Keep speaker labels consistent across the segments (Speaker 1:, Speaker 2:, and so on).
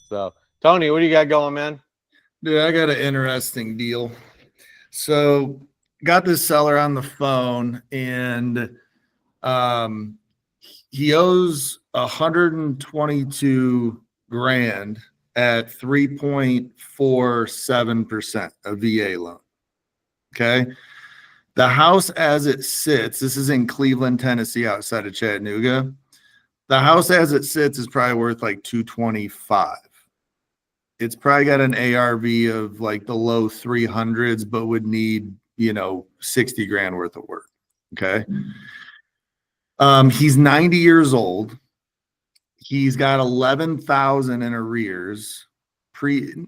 Speaker 1: So, Tony, what do you got going, man?
Speaker 2: Dude, I got an interesting deal. So, got this seller on the phone, and um, he owes 122 grand at 3.47% a VA loan. Okay. The house as it sits, this is in Cleveland, Tennessee, outside of Chattanooga. The house as it sits is probably worth like 225. It's probably got an ARV of like the low 300s, but would need, 60 grand worth of work. Okay. He's 90 years old. He's got 11,000 in arrears, pre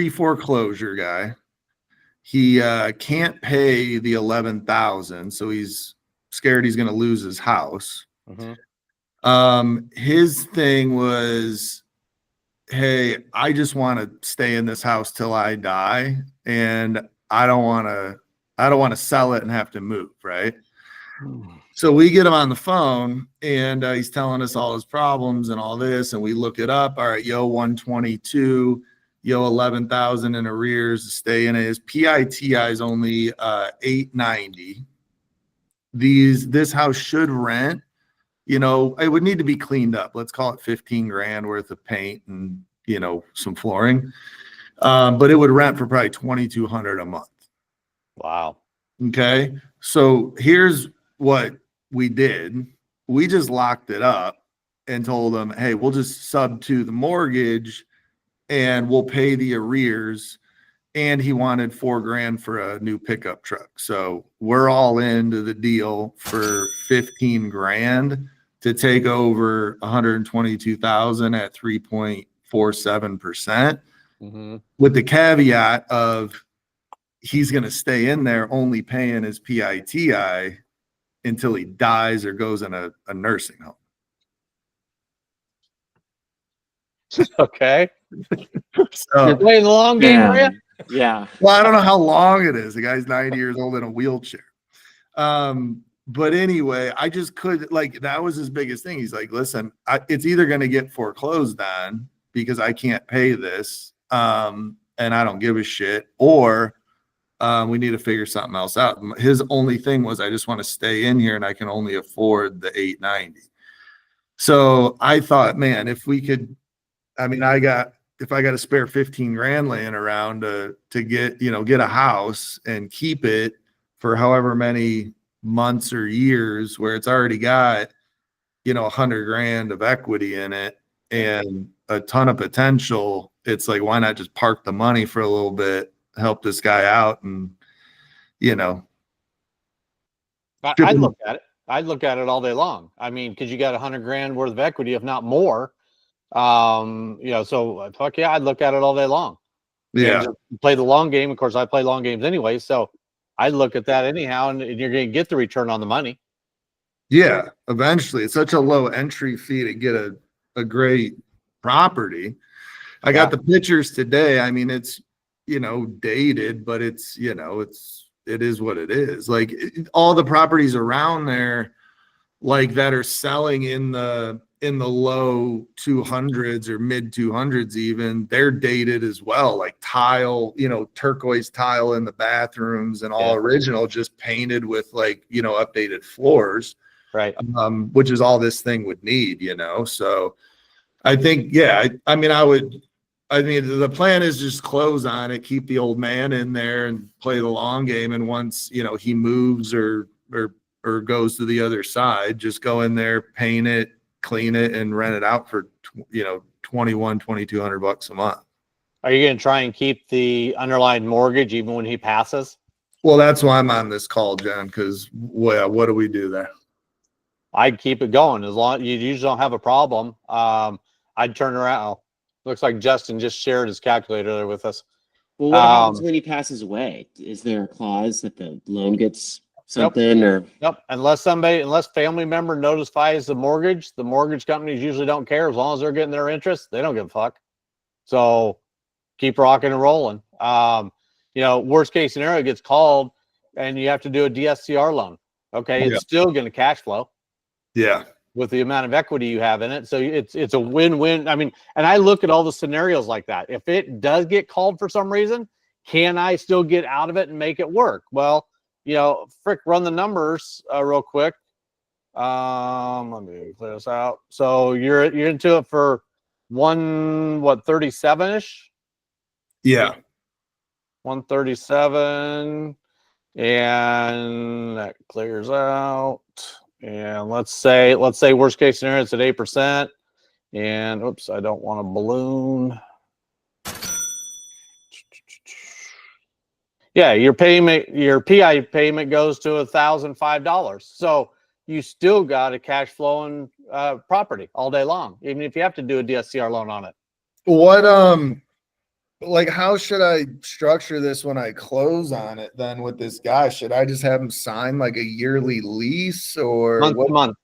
Speaker 2: foreclosure guy. He can't pay the 11,000, so he's scared he's going to lose his house. His thing was, hey, I just want to stay in this house till I die, and I don't want to sell it and have to move, right? So we get him on the phone, and he's telling us all his problems and all this, and we look it up. All right, 122, 11,000 in arrears to stay in it. His PITI is only 890. This house should rent. It would need to be cleaned up. Let's call it 15 grand worth of paint and some flooring. But it would rent for probably 2,200 a month.
Speaker 1: Wow.
Speaker 2: Okay. So here's what we did. We just locked it up and told them, hey, we'll just sub-2 the mortgage and we'll pay the arrears. And he wanted $4 grand for a new pickup truck. So we're all into the deal for 15 grand to take over 122,000 at 3.47%, with the caveat of he's going to stay in there only paying his PITI until he dies or goes in a nursing home.
Speaker 1: Okay. So, you're playing the long game, are you?
Speaker 3: Yeah.
Speaker 2: Well, I don't know how long it is. The guy's 90 years old in a wheelchair. But anyway, I just could, that was his biggest thing. He's like, listen, it's either going to get foreclosed on because I can't pay this, and I don't give a shit, or we need to figure something else out. His only thing was, I just want to stay in here and I can only afford the 890. So I thought, man, if we could, if I got a spare 15 grand laying around to get a house and keep it for however many months or years, where it's already got, 100 grand of equity in it and a ton of potential, it's like, why not just park the money for a little bit, help this guy out, and
Speaker 1: I'd look at it. I'd look at it all day long. Because you got 100 grand worth of equity, if not more. So fuck yeah, I'd look at it all day long.
Speaker 2: Yeah.
Speaker 1: Play the long game. Of course, I play long games anyway, so I'd look at that anyhow, and you're going to get the return on the money.
Speaker 2: Yeah, eventually. It's such a low entry fee to get a great property. I got the pictures today. It's dated, but it is what it is. Like, all the properties around there, that are selling in the low 200s or mid 200s, even, they're dated as well, like tile, turquoise tile in the bathrooms and all original, just painted with updated floors,
Speaker 1: right?
Speaker 2: Which is all this thing would need, so I think, the plan is just close on it, keep the old man in there and play the long game, and once he moves or goes to the other side, just go in there, paint it, clean it, and rent it out for $2,200 a month.
Speaker 1: Are you going to try and keep the underlying mortgage even when he passes?
Speaker 2: Well, that's why I'm on this call, John, because what do we do there?
Speaker 1: I'd keep it going as long you usually don't have a problem. I'd turn around. Looks like Justin just shared his calculator there with us.
Speaker 3: Well, what happens when he passes away? Is there a clause that the loan gets something?
Speaker 1: Nope. Nope. Unless family member notifies the mortgage companies usually don't care. As long as they're getting their interest, they don't give a fuck. So keep rocking and rolling. Worst case scenario, gets called and you have to do a DSCR loan. Okay. It's still going to cash flow.
Speaker 2: Yeah.
Speaker 1: with the amount of equity you have in it. So it's a win-win. I mean, and I look at all the scenarios like that. If it does get called for some reason, can I still get out of it and make it work? Well, frick, run the numbers real quick. Let me clear this out. So you're into it for 37-ish?
Speaker 2: Yeah.
Speaker 1: 137, and that clears out. And let's say worst case scenario, it's at 8%. And oops, I don't want a balloon. Yeah, your PI payment goes to $1,005. So you still got a cash flowing property all day long, even if you have to do a DSCR loan on it.
Speaker 2: What like how should I structure this when I close on it then with this guy? Should I just have him sign like a yearly lease or
Speaker 1: Month to month.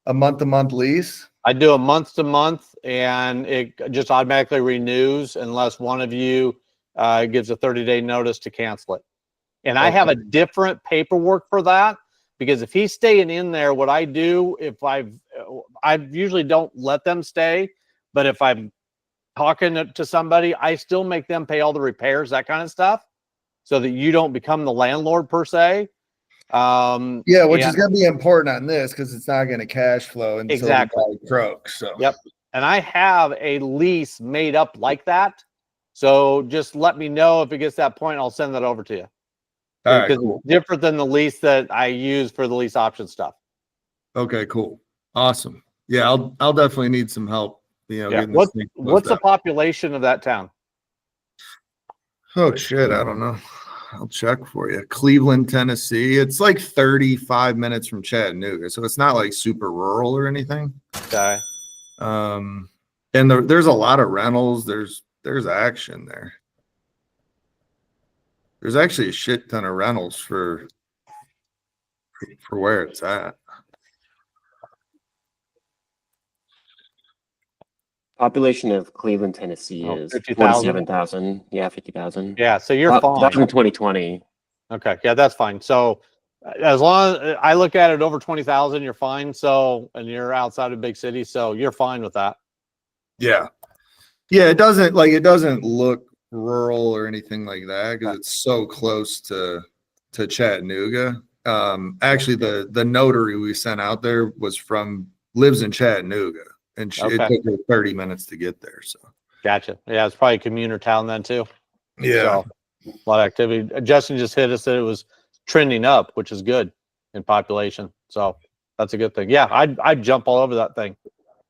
Speaker 2: A month-to-month lease?
Speaker 1: I do a month to month, and it just automatically renews unless one of you gives a 30-day notice to cancel it. And I have a different paperwork for that, because if he's staying in there, what I do, if I usually don't let them stay, but if I'm talking to somebody, I still make them pay all the repairs, that kind of stuff, so that you don't become the landlord per se.
Speaker 2: Yeah, which is going to be important on this because it's not going to cash flow until
Speaker 1: exactly
Speaker 2: the guy croaks. So
Speaker 1: yep. And I have a lease made up like that. So just let me know if it gets to that point. I'll send that over to you.
Speaker 2: all right,
Speaker 1: Because
Speaker 2: cool.
Speaker 1: it's different than the lease that I use for the lease option stuff.
Speaker 2: Okay, cool. Awesome. Yeah, I'll definitely need some help. Getting this thing closed
Speaker 1: What's the
Speaker 2: out.
Speaker 1: population of that town?
Speaker 2: Oh shit, I don't know. I'll check for you. Cleveland, Tennessee. It's like 35 minutes from Chattanooga, so it's not like super rural or anything.
Speaker 1: Okay.
Speaker 2: And there's a lot of rentals. There's action there. There's actually a shit ton of rentals for where it's at.
Speaker 3: Population of Cleveland, Tennessee
Speaker 1: Oh,
Speaker 3: is
Speaker 1: 50,000?
Speaker 3: 47,000. Yeah, 50,000.
Speaker 1: Yeah, so you're fine.
Speaker 3: That's from 2020.
Speaker 1: Okay, yeah, that's fine. So as long as I look at it over 20,000, you're fine. So, and you're outside of big cities, so you're fine with that.
Speaker 2: Yeah. Yeah, it doesn't look rural or anything like that because it's so close to Chattanooga. Actually the notary we sent out there lives in Chattanooga, and it took her 30 minutes to get there. So
Speaker 1: Gotcha. Yeah, it's probably a commuter town then too.
Speaker 2: yeah.
Speaker 1: So, a lot of activity. Justin just hit us that it was trending up, which is good in population. So that's a good thing. Yeah, I'd jump all over that thing.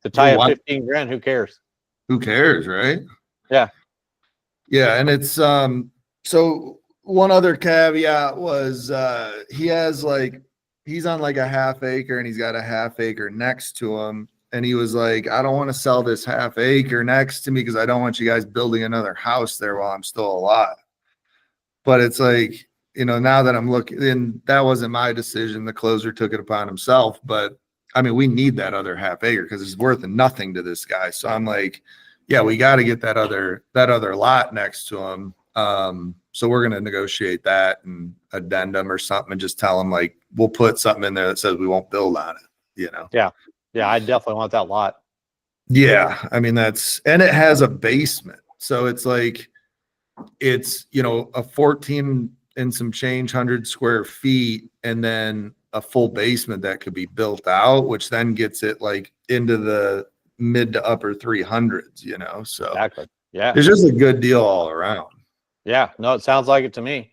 Speaker 1: To tie up 15 grand, who cares?
Speaker 2: Who cares, right?
Speaker 1: Yeah.
Speaker 2: Yeah, and it's so one other caveat was he's on like a half acre and he's got a half acre next to him. And he was like, I don't want to sell this half acre next to me because I don't want you guys building another house there while I'm still alive. But it's like, now that I'm looking, and that wasn't my decision. The closer took it upon himself. But I mean, we need that other half acre because it's worth nothing to this guy. So I'm like, yeah, we got to get that other lot next to him. So we're going to negotiate that and addendum or something and just tell him like, we'll put something in there that says we won't build on it,
Speaker 1: Yeah. Yeah. I definitely want that lot.
Speaker 2: Yeah. I mean, and it has a basement. So it's like, it's, a 14 and some change 100 square feet and then a full basement that could be built out, which then gets it like into the mid to upper 300s, so
Speaker 1: Exactly. Yeah.
Speaker 2: it's just a good deal all around.
Speaker 1: Yeah. No, it sounds like it to me.